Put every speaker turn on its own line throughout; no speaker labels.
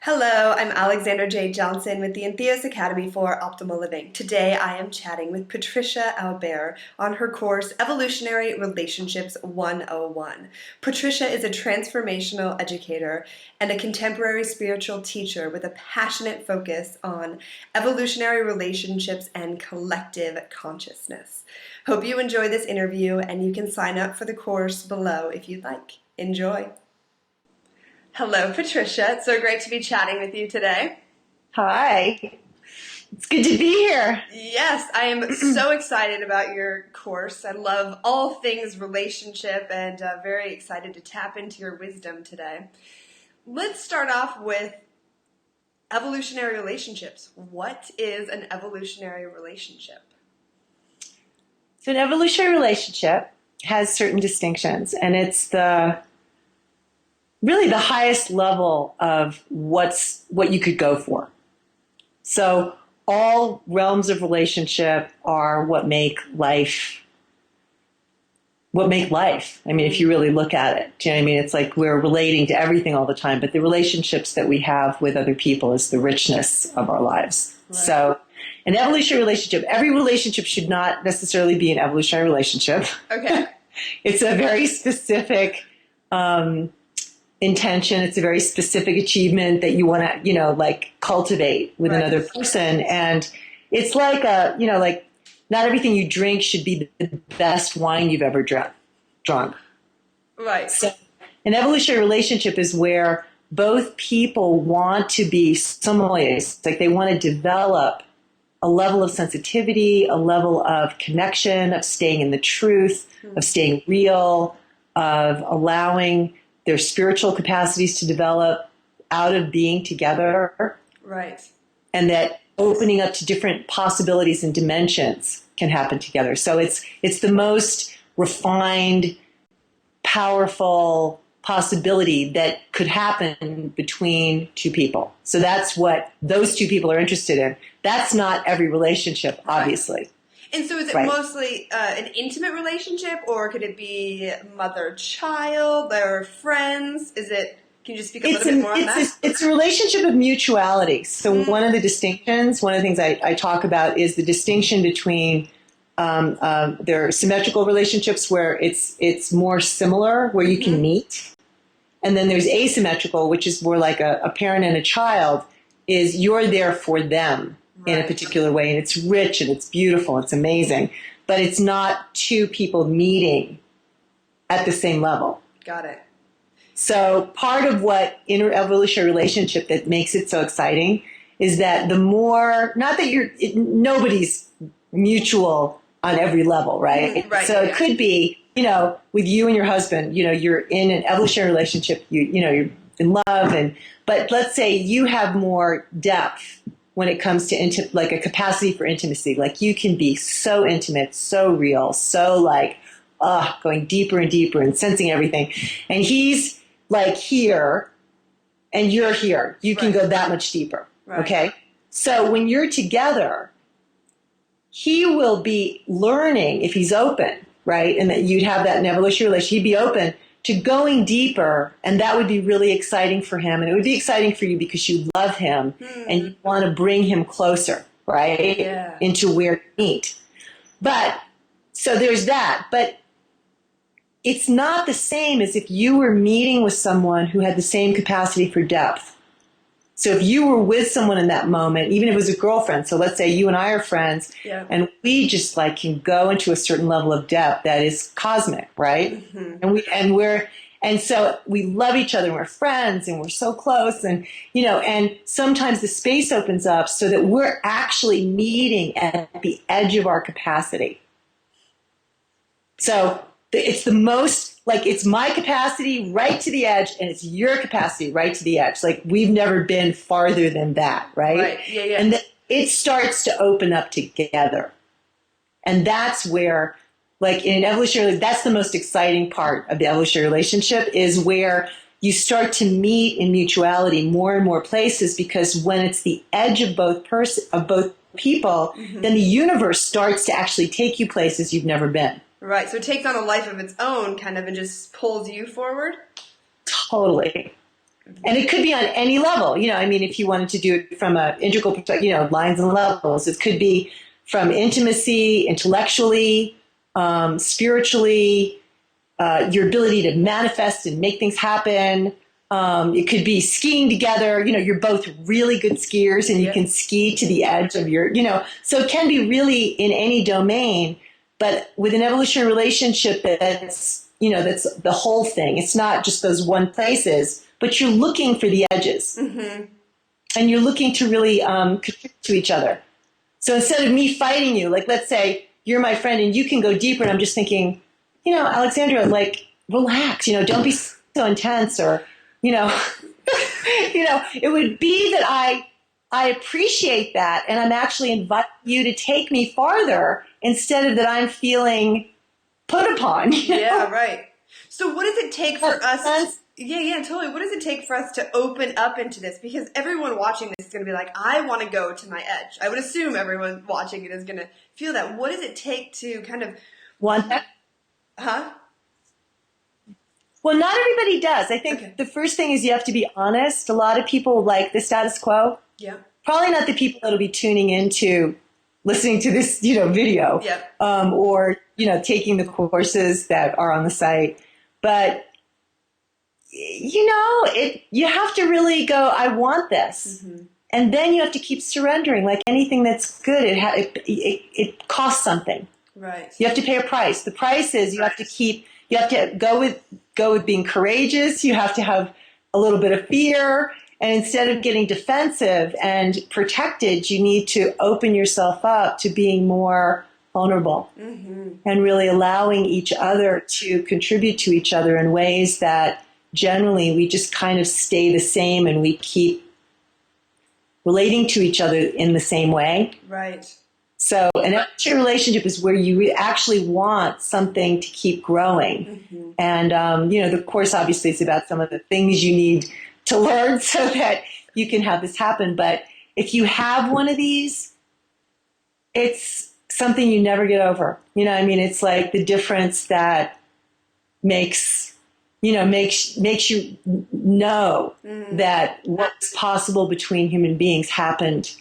Hello, I'm Alexandra J. Johnson with the Entheos Academy for Optimal Living. Today I am chatting with Patricia Albere on her course Evolutionary Relationships 101. Patricia is a transformational educator and a contemporary spiritual teacher with a passionate focus on evolutionary relationships and collective consciousness. Hope you enjoy this interview, and you can sign up for the course below if you'd like. Enjoy. Hello, Patricia. It's so great to be chatting with you today.
Hi. It's good to be here.
Yes, I am so excited about your course. I love all things relationship and very excited to tap into your wisdom today. Let's start off with evolutionary relationships. What is an evolutionary relationship?
So an evolutionary relationship has certain distinctions, and it's really the highest level of what you could go for. So all realms of relationship are what make life. I mean, if you really look at it, do you know what I mean? It's like we're relating to everything all the time, but the relationships that we have with other people is the richness of our lives. Right. So an evolutionary relationship, every relationship should not necessarily be an evolutionary relationship.
Okay.
It's a very specific intention. It's a very specific achievement that you want to, cultivate with another person. And it's like not everything you drink should be the best wine you've ever drunk.
Right.
So an evolutionary relationship is where both people want to be sommeliers, like they want to develop a level of sensitivity, a level of connection, of staying in the truth, of staying real, of allowing their spiritual capacities to develop out of being together.
Right.
And that opening up to different possibilities and dimensions can happen together. So it's the most refined, powerful possibility that could happen between two people. So that's what those two people are interested in. That's not every relationship, obviously.
Right. And so is it mostly an intimate relationship, or could it be mother-child or friends? Can you just speak a little bit more on that?
It's a relationship of mutuality. So one of the things I talk about is the distinction between there are symmetrical relationships where it's more similar, where you can meet. And then there's asymmetrical, which is more like a parent and a child, is you're there for them in a particular way. And it's rich and it's beautiful. It's amazing. But it's not two people meeting at the same level.
Got it.
So part of what inter-evolutionary relationship that makes it so exciting is that the more, not that nobody's mutual on every level, right? So it could be, with you and your husband, you're in an evolutionary relationship, you're in love, but let's say you have more depth when it comes to like a capacity for intimacy. Like you can be so intimate, so real, so going deeper and deeper and sensing everything. And he's like here and you're here. You can go that much deeper. Right. Okay. So when you're together, he will be learning, if he's open, right? And that you'd have that in evolutionary relationship, he'd be open to going deeper, and that would be really exciting for him. And it would be exciting for you because you love him and you want to bring him closer, right? Yeah. Into where you meet. But, so there's that. But it's not the same as if you were meeting with someone who had the same capacity for depth. So if you were with someone in that moment, even if it was a girlfriend, so let's say you and I are friends, and we just can go into a certain level of depth that is cosmic, right? And so we love each other and we're friends and we're so close, and and sometimes the space opens up so that we're actually meeting at the edge of our capacity. So it's the most, it's my capacity right to the edge, and it's your capacity right to the edge. Like, we've never been farther than that, right?
Right, yeah.
And then it starts to open up together. And that's where, in an evolutionary, that's the most exciting part of the evolutionary relationship, is where you start to meet in mutuality more and more places, because when it's the edge of both people, then the universe starts to actually take you places you've never been.
Right, so it takes on a life of its own, kind of, and just pulls you forward?
Totally. And it could be on any level. I mean, if you wanted to do it from an integral perspective, lines and levels, it could be from intimacy, intellectually, spiritually, your ability to manifest and make things happen. It could be skiing together. You're both really good skiers and you can ski to the edge of so it can be really in any domain, but with an evolutionary relationship that's the whole thing. It's not just those one places, but you're looking for the edges and you're looking to really contribute to each other. So instead of me fighting you, like let's say you're my friend and you can go deeper and I'm just thinking, Alexandra, like relax, don't be so intense or, it would be that I appreciate that and I'm actually inviting you to take me farther instead of that I'm feeling put upon.
Yeah, right. So what does it take for us? Yeah, totally. What does it take for us to open up into this? Because everyone watching this is going to be like, I want to go to my edge. I would assume everyone watching it is going to feel that. What does it take to kind of
want that?
Huh?
Well, not everybody does. I think the first thing is you have to be honest. A lot of people like the status quo.
Yeah.
Probably not the people that'll be tuning into listening to this, video.
Yeah.
Or, taking the courses that are on the site. But, you have to really go, I want this. Mm-hmm. And then you have to keep surrendering. Like anything that's good, it costs something.
Right.
You have to pay a price. The price is you have to go with being courageous. You have to have a little bit of fear. And instead of getting defensive and protected, you need to open yourself up to being more vulnerable and really allowing each other to contribute to each other in ways that generally we just kind of stay the same and we keep relating to each other in the same way.
Right.
So an evolutionary relationship is where you actually want something to keep growing. Mm-hmm. And, the course obviously is about some of the things you need to learn so that you can have this happen. But if you have one of these, it's something you never get over. It's like the difference that makes you know that what's possible between human beings happened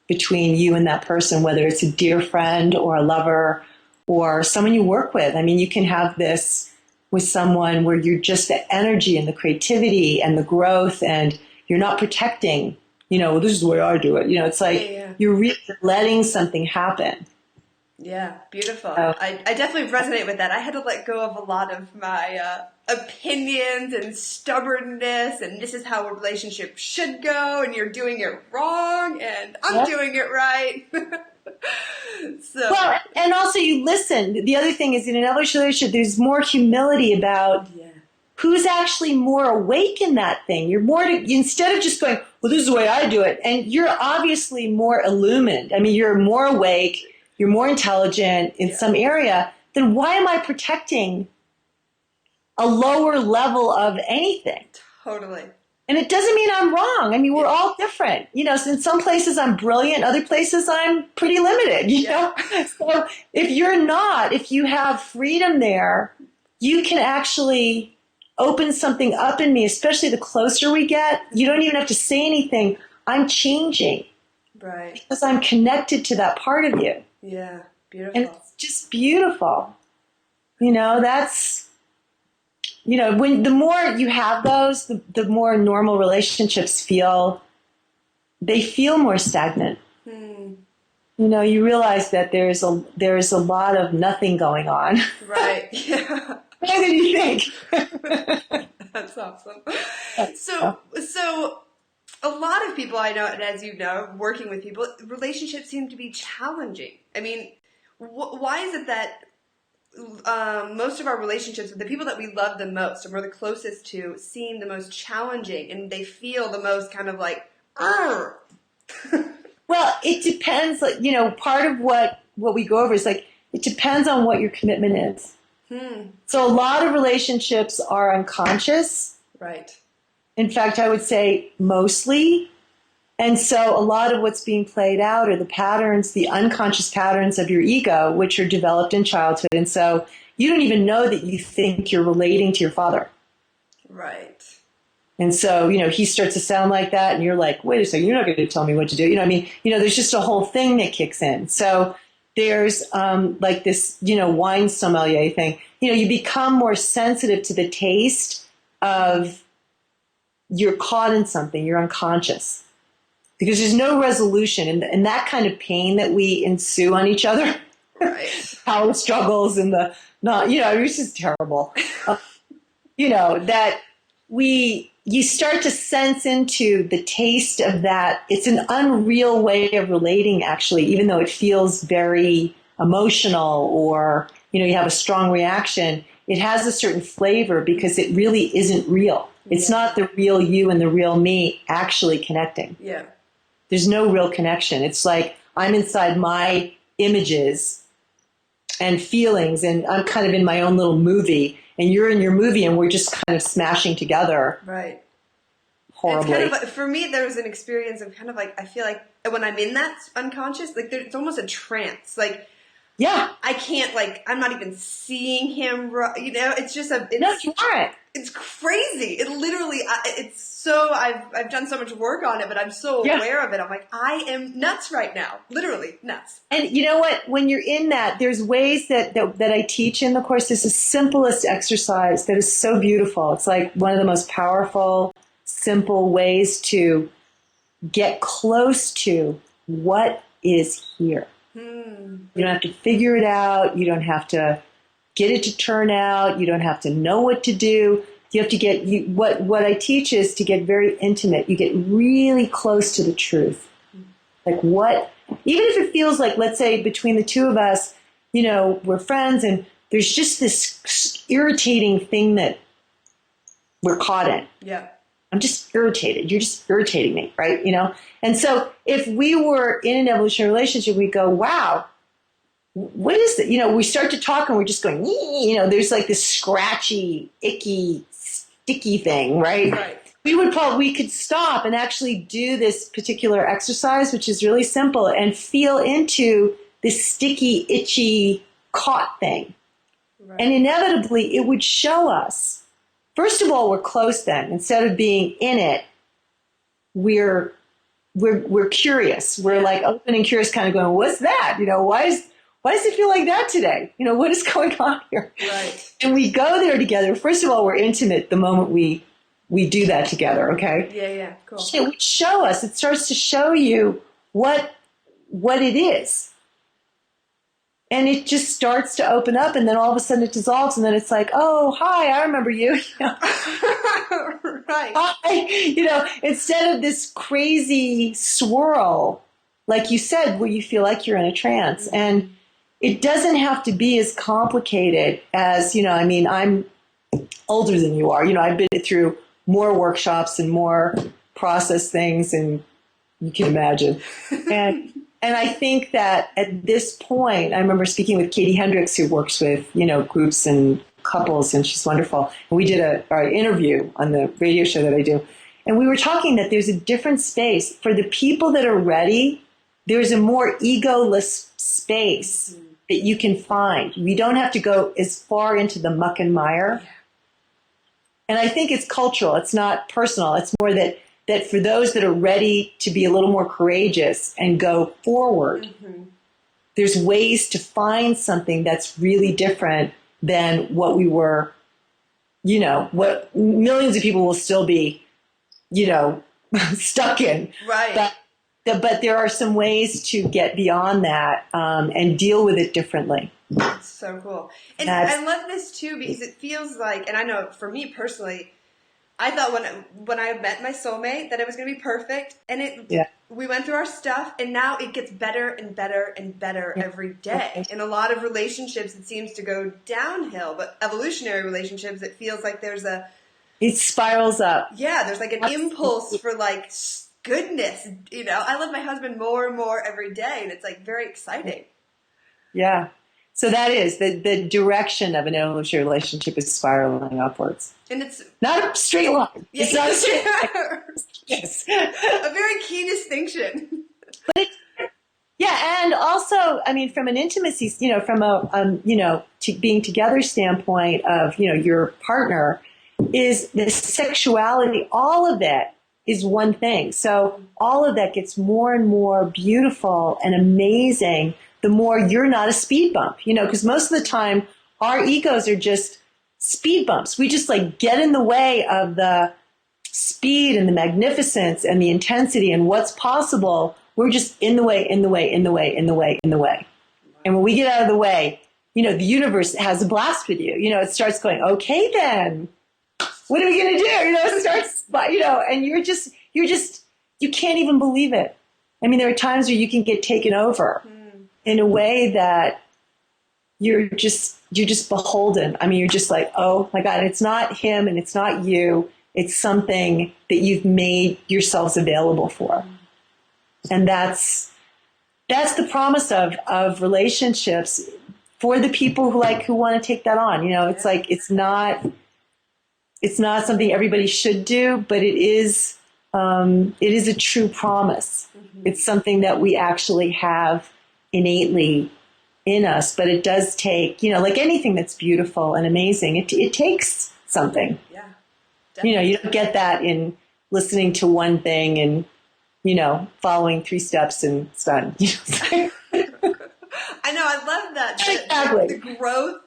between you and that person, whether it's a dear friend or a lover or someone you work with. You can have this with someone where you're just the energy and the creativity and the growth and you're not protecting, well, this is the way I do it. It's like you're really letting something happen.
Yeah, beautiful. I definitely resonate with that. I had to let go of a lot of my opinions and stubbornness and this is how a relationship should go and you're doing it wrong and I'm doing it right.
Well, and also you listen. The other thing is in an evolutionary relationship, there's more humility about who's actually more awake in that thing. You're more instead of just going, well, this is the way I do it. And you're obviously more illumined. You're more awake. You're more intelligent in some area. Then why am I protecting a lower level of anything?
Totally.
And it doesn't mean I'm wrong. We're all different. So in some places I'm brilliant, other places I'm pretty limited, know? So if you have freedom there, you can actually open something up in me, especially the closer we get. You don't even have to say anything. I'm changing.
Right.
Because I'm connected to that part of you.
Yeah, beautiful.
And it's just beautiful. That's... when the more you have those, the more normal relationships feel more stagnant. You realize that there's a lot of nothing going on.
Right. Yeah.
What did you think?
That's awesome. So a lot of people I know, and as you know, working with people, relationships seem to be challenging. Why is it that most of our relationships with the people that we love the most and we're the closest to seem the most challenging and they feel the most kind of like, Well,
it depends. Part of what we go over is it depends on what your commitment is. So a lot of relationships are unconscious.
Right.
In fact, I would say mostly. And so a lot of what's being played out are the patterns, the unconscious patterns of your ego, which are developed in childhood. And so you don't even know that you think you're relating to your father.
Right.
And so, he starts to sound like that, and you're like, wait a second, you're not going to tell me what to do. There's just a whole thing that kicks in. So there's like this, wine sommelier thing. You become more sensitive to the taste of, you're caught in something, you're unconscious. Because there's no resolution. And that kind of pain that we ensue on each other,
Right.
power struggles and it's just terrible. That you start to sense into the taste of that. It's an unreal way of relating, actually, even though it feels very emotional or, you have a strong reaction. It has a certain flavor because it really isn't real. It's not the real you and the real me actually connecting.
Yeah.
There's no real connection. It's like I'm inside my images and feelings, and I'm kind of in my own little movie, and you're in your movie, and we're just kind of smashing together.
Right.
Horribly.
It's kind of like, for me, there was an experience of kind of like, I feel like when I'm in that unconscious, like it's almost a trance. Like,
yeah,
I can't, like, I'm not even seeing him, it's just
no, you aren't.
It's crazy. It literally, it's so, I've done so much work on it, but I'm so aware of it. I'm like, I am nuts right now. Literally nuts.
And you know what? When you're in that, there's ways that I teach in the course. This is the simplest exercise that is so beautiful. It's like one of the most powerful, simple ways to get close to what is here. You don't have to figure it out. You don't have to get it to turn out. You don't have to know what to do. You have to get, what I teach is to get very intimate. You get really close to the truth. Like even if it feels like, let's say between the two of us, we're friends and there's just this irritating thing that we're caught in.
Yeah.
I'm just irritated. You're just irritating me, right? And so if we were in an evolutionary relationship, we go, wow, what is it? We start to talk and we're just going, there's like this scratchy, icky, sticky thing, right?
Right.
We could stop and actually do this particular exercise, which is really simple, and feel into this sticky, itchy, caught thing. Right. And inevitably it would show us, first of all, we're close then. Instead of being in it, we're curious. We're like open and curious, kind of going, what's that? Why does it feel like that today? What is going on here?
Right.
And we go there together. First of all, we're intimate the moment we do that together, okay?
Yeah, cool.
It would show us, it starts to show you what it is. And it just starts to open up, and then all of a sudden it dissolves, and then it's like, oh, hi, I remember you.
Right.
Hi. Instead of this crazy swirl, like you said, where you feel like you're in a trance. Mm-hmm. And it doesn't have to be as complicated as, I'm older than you are. I've been through more workshops and more process things, and you can imagine. And I think that at this point, I remember speaking with Katie Hendricks, who works with, groups and couples, and she's wonderful. And we did an interview on the radio show that I do. And we were talking that there's a different space. For the people that are ready, there's a more egoless space that you can find. You don't have to go as far into the muck and mire. Yeah. And I think it's cultural. It's not personal. It's more that for those that are ready to be a little more courageous and go forward, there's ways to find something that's really different than what we were, what millions of people will still be, stuck in.
Right.
But there are some ways to get beyond that and deal with it differently.
That's so cool. And I love this too because it feels like, and I know for me personally, I thought when I met my soulmate that it was going to be perfect, and we went through our stuff, and now it gets better and better and better every day. In a lot of relationships, it seems to go downhill, but evolutionary relationships, it feels like
it spirals up.
Yeah, there's like an impulse for like goodness. I love my husband more and more every day, and it's like very exciting. Yeah.
So that is the direction of an evolutionary relationship is spiraling upwards.
And it's
not a straight line.
Yeah,
it's not a straight line. Yes.
A very key distinction.
But and also, from an intimacy, from a, to being together standpoint of, your partner, is the sexuality, all of it is one thing. So all of that gets more and more beautiful and amazing the more you're not a speed bump, because most of the time our egos are just speed bumps. We just like get in the way of the speed and the magnificence and the intensity and what's possible. We're just in the way, in the way, in the way, in the way, in the way. And when we get out of the way, the universe has a blast with you. It starts going, okay, then what are we going to do? It starts, and you can't even believe it. I mean, there are times where you can get taken over in a way that you're just beholden. I mean, you're just like, oh my God, it's not him and it's not you. It's something that you've made yourselves available for. And that's the promise of relationships for the people who want to take that on. It's like, it's not something everybody should do, but it is a true promise. Mm-hmm. It's something that we actually have innately in us, but it does take, like anything that's beautiful and amazing, it takes something.
Yeah. Definitely.
You don't get that in listening to one thing and, following 3 steps and it's done.
I know, I love that.
Exactly.
The growth,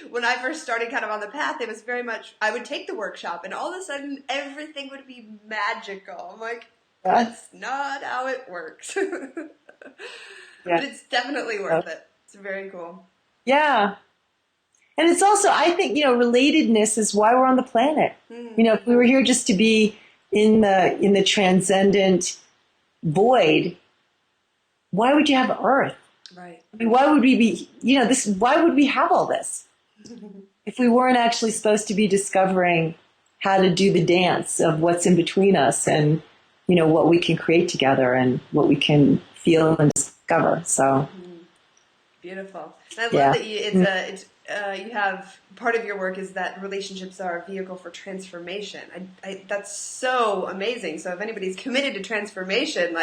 when I first started kind of on the path, it was very much, I would take the workshop and all of a sudden everything would be magical. I'm like, that's not how it works. But it's definitely worth it. It's very cool.
Yeah. And it's also, I think, relatedness is why we're on the planet. Mm-hmm. If we were here just to be in the transcendent void, why would you have Earth?
Right.
I mean, why would we be, why would we have all this if we weren't actually supposed to be discovering how to do the dance of what's in between us and, what we can create together and what we can feel and discover. So.
Beautiful. And I love that you have part of your work is that relationships are a vehicle for transformation. That's so amazing. So if anybody's committed to transformation,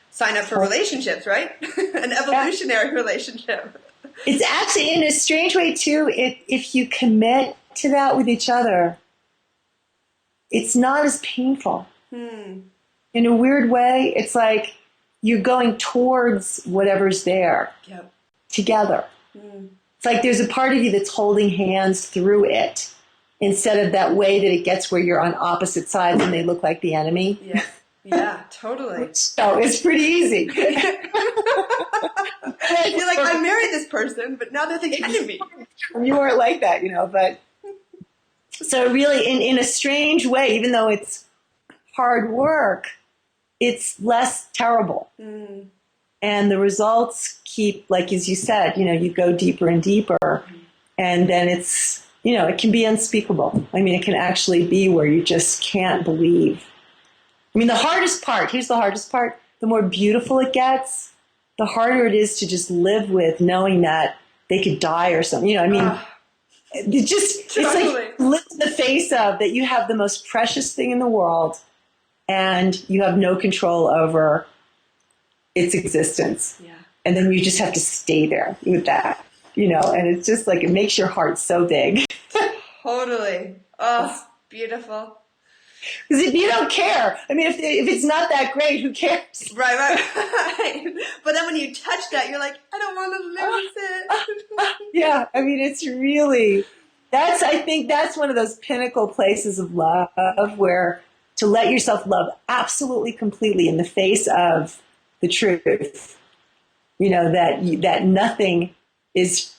sign up for relationships, right? An evolutionary relationship.
It's actually, in a strange way too, if you commit to that with each other, it's not as painful. In a weird way, it's like you're going towards whatever's there. Yep. Together. It's like there's a part of you that's holding hands through it instead of that way that it gets where you're on opposite sides and they look like the enemy.
Yeah, totally.
So it's pretty easy. You're
like, I married this person, but now they're the enemy.
You weren't like that, but so really in a strange way, even though it's hard work, it's less terrible. And the results keep, like as you said, you go deeper and deeper, and then it's, it can be unspeakable. I mean, it can actually be where you just can't believe. I mean, here's the hardest part, the more beautiful it gets, the harder it is to just live with knowing that they could die or something. It's like live in the face of that you have the most precious thing in the world and you have no control over its existence. Yeah. And then you just have to stay there with that, and it's just like, it makes your heart so big.
Totally. Oh, beautiful.
Because if you don't care, I mean, if it's not that great, who cares?
Right. But then when you touch that, you're like, I don't want to lose it.
Yeah, I mean, it's really, I think that's one of those pinnacle places of love where to let yourself love absolutely completely in the face of the truth, that nothing is,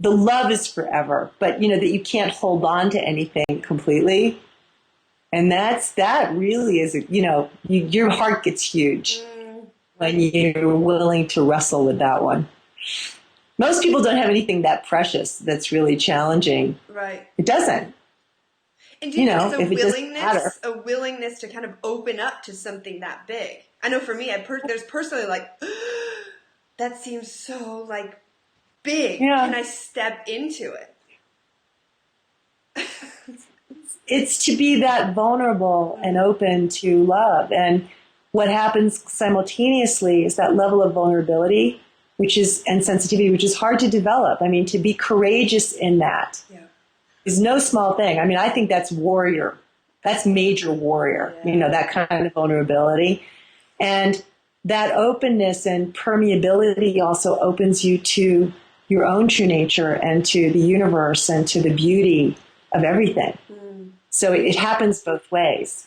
the love is forever, but that you can't hold on to anything completely. And that really is, your heart gets huge when you're willing to wrestle with that one. Most people don't have anything that precious that's really challenging.
Right.
It doesn't.
And do you think it's a willingness to kind of open up to something that big? I know for me, there's personally that seems so big. Yeah. Can I step into it?
It's to be that vulnerable and open to love. And what happens simultaneously is that level of vulnerability, and sensitivity, which is hard to develop. I mean, to be courageous in that is no small thing. I mean, I think that's warrior. That's major warrior,
Yeah.
that kind of vulnerability. And that openness and permeability also opens you to your own true nature and to the universe and to the beauty of everything.
Mm.
So it happens both ways.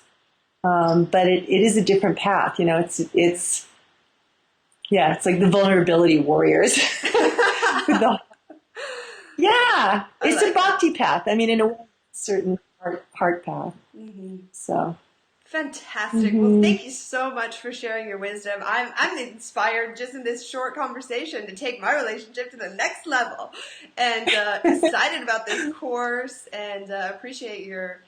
But it is a different path. It's like the vulnerability warriors. Yeah,
I
it's a
like that.
bhakti path. I mean, in a certain heart path.
Hmm.
So,
Fantastic. Well,
mhm.
thank you so much for sharing your wisdom. I'm inspired just in this short conversation to take my relationship to the next level, and excited about this course, and appreciate your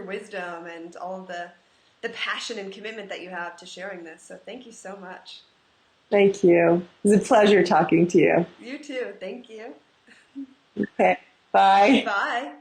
wisdom and all of the passion and commitment that you have to sharing this. So thank you so much.
Thank you. It was a pleasure talking to you.
You too. Thank you.
Okay, bye.
Bye.